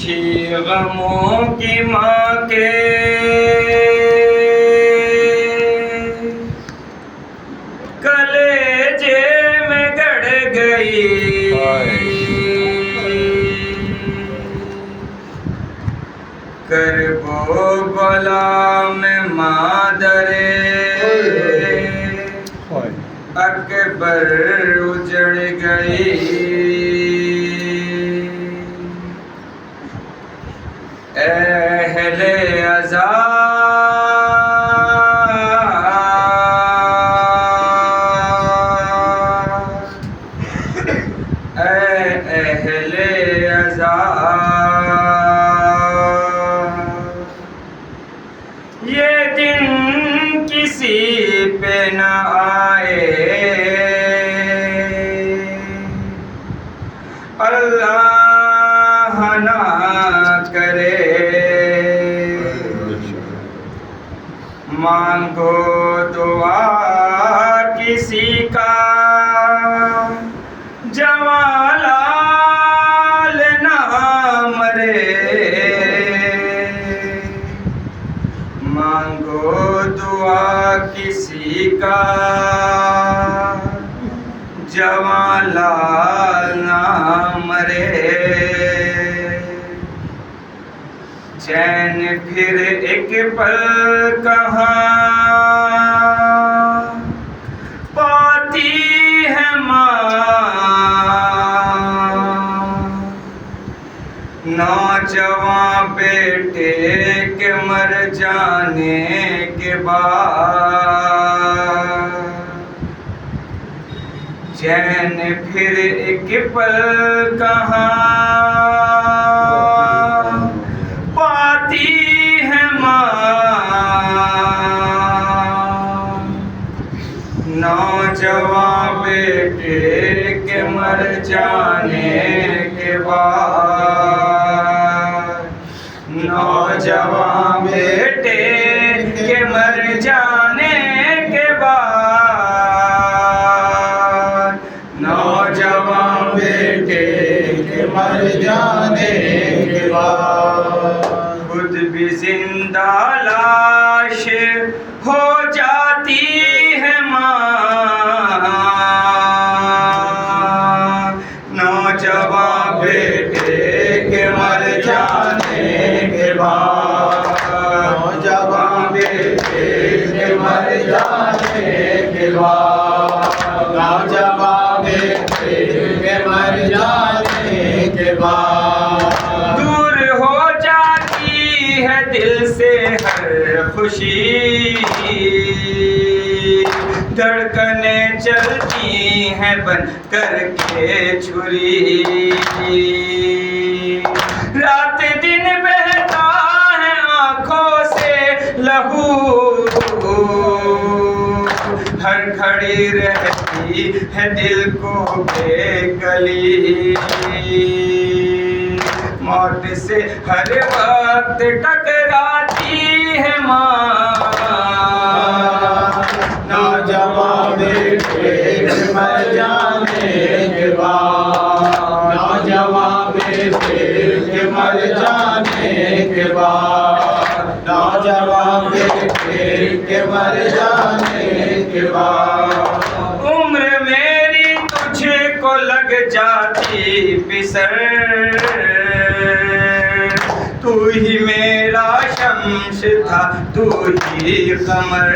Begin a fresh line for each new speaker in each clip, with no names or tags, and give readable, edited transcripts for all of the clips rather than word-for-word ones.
छी गमों की माँ के कलेजे में गड़ गई। करबो बला में मादरे अकबर उजड़ गई। अहले अज़ा अहले अज़ा ये दिन किसी पे न आए। अल्लाह ना करे। मांगो दुआ किसी का जवालाल ना मरे। मांगो दुआ किसी का जवालाल ना मरे। चैन फिर एक पल कहाँ पाती है माँ। नौजवान बेटे के मर जाने के बाद चैन फिर एक पल कहाँ पाती है माँ। नौजवान बेटे के मर जाने के बाद नौजवान बेटे के मर जाने के बाद नौजवान बेटे के मर जाने के बाद खुद भी जिंदा लाश हो जाती है माँ। नौजवान बेटे के मर जाने के बाद नौजवान बेटे के मर जाने के बाद नौजवान बेटे के मर जाने के बाद दूर हो जाती है दिल से हर खुशी। धड़कने चलती हैं बन करके छुरी। रात दिन बहता है आँखों से लहू। हर घड़ी रहती है दिल को बेकली। मौत से हर वक्त टकराती है माँ। नौजवान बेटे मर जाने के बाद नौजवान बेटे के मर जाने के बाद नौजवान बेटे के मर जाने के बाद उम्र मेरी तुझको लग जाती पिसर। तू ही मेरा शम्स था तू ही कमर।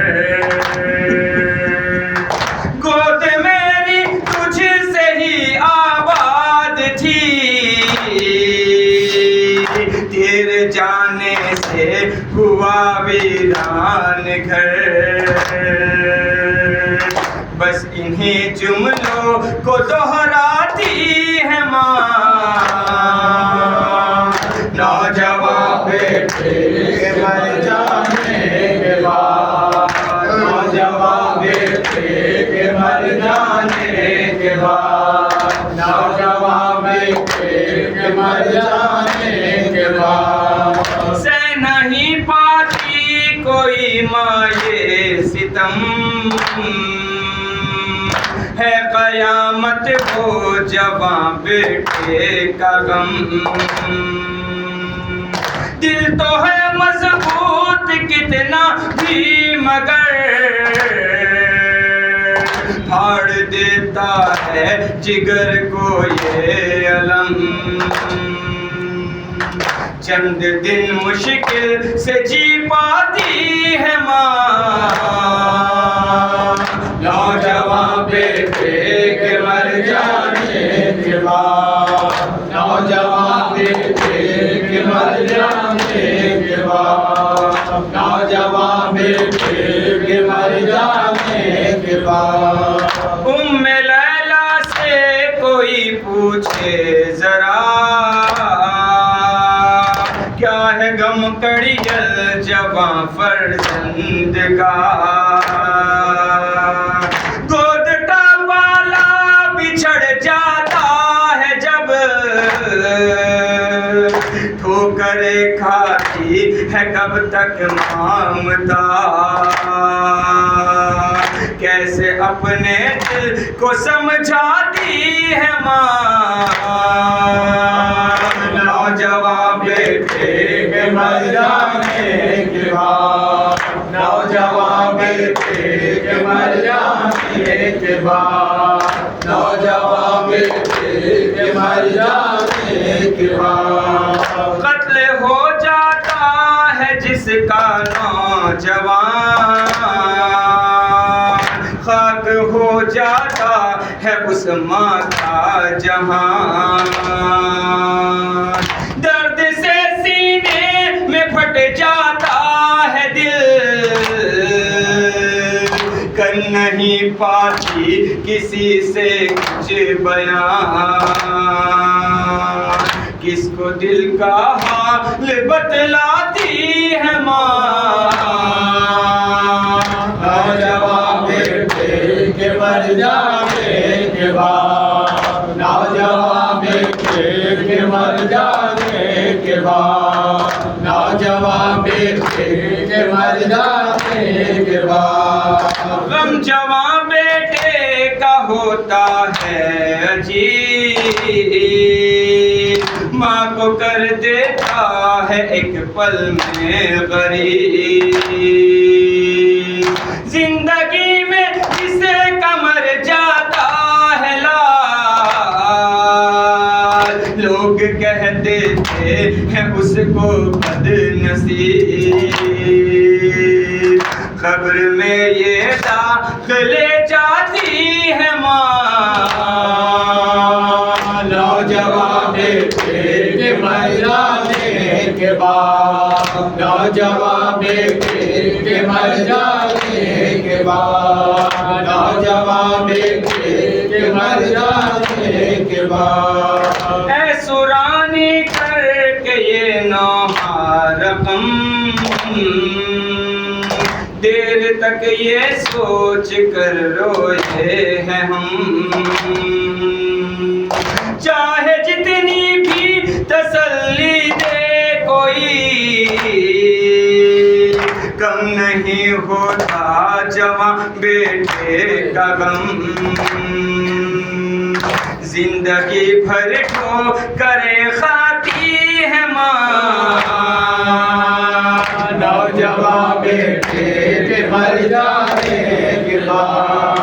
गोद मेरी तुझसे ही आबाद थी। तेरे जाने से हुआ वीरान घर। बस इन्हीं जुमलों को दोहराती है माँ। नौजवान बेटे के मर जाने के बाद नौजवान बेटे के मर जाने के बाद नौजवान बेटे के मर जाने के बाद से नहीं पाती कोई माँ ये सितम। है कयामत वो जवां बेटे का गम। दिल तो है मजबूत कितना भी मगर फाड़ देता है जिगर को ये अलम। चंद दिन मुश्किल से जी पाती है माँ, नौजवान बेटे के मर जाने के बाद, नौजवान बेटे के मर जाने के बाद, नौजवान बेटे के मर जाने के बाद। उम्मे लैला से कोई पूछे जरा, क्या है गम कड़ियल जवां फर्जंद का। गोद का बाला बिछड़ जाता है जब, ठोकरे खाती है कब तक ममता। कैसे अपने दिल को समझाती है माँ, नौजवान बेटे के मर जाने के बाद, नौजवान बेटे के मर जाने के बाद, नौजवान बेटे के मर जाने के बाद। कत्ल हो जाता है जिसका नौजवान, खाक हो जाता है उस माँ का जहां। दर्द से सीने में फट जाता है दिल, कर नहीं पाती किसी से कुछ बयान। किसको दिल का हाल बतलाती है माँ, नौजवान बेटे के मर जाने के बाद, नौजवान बेटे के मर जाने के बाद, नौजवान बेटे के मर जाने के बाद। गम जवान बेटे का होता है अजीब, माँ को कर देता है एक पल में गरीब। जिंदगी में जिसे कमर जाता है लाल, लोग कह देते हैं उसको बदनसीब। खबर में ये दाखिले जाती है माँ, नौजवान बेटे के मर जाने के बाद, नौजवान बेटे के मर जाने के बाद, नौजवान बेटे के मर जाने के बाद। ऐ सुरानी करके ये नौहा रकम, देर तक ये सोच कर रोए हैं हम। चाहे जितनी भी तसल्ली दे कोई, कम नहीं होता जवां बेटे का गम। जिंदगी भर ठोकरे खाती है माँ, नौजवान बेटे के मर जाने के बाद,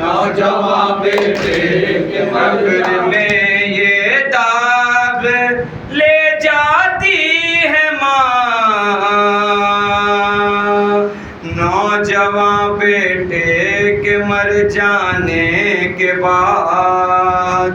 नौजवान बेटे के मर में ये दाग ले जाती है माँ, नौजवान बेटे के मर जाने के बाद।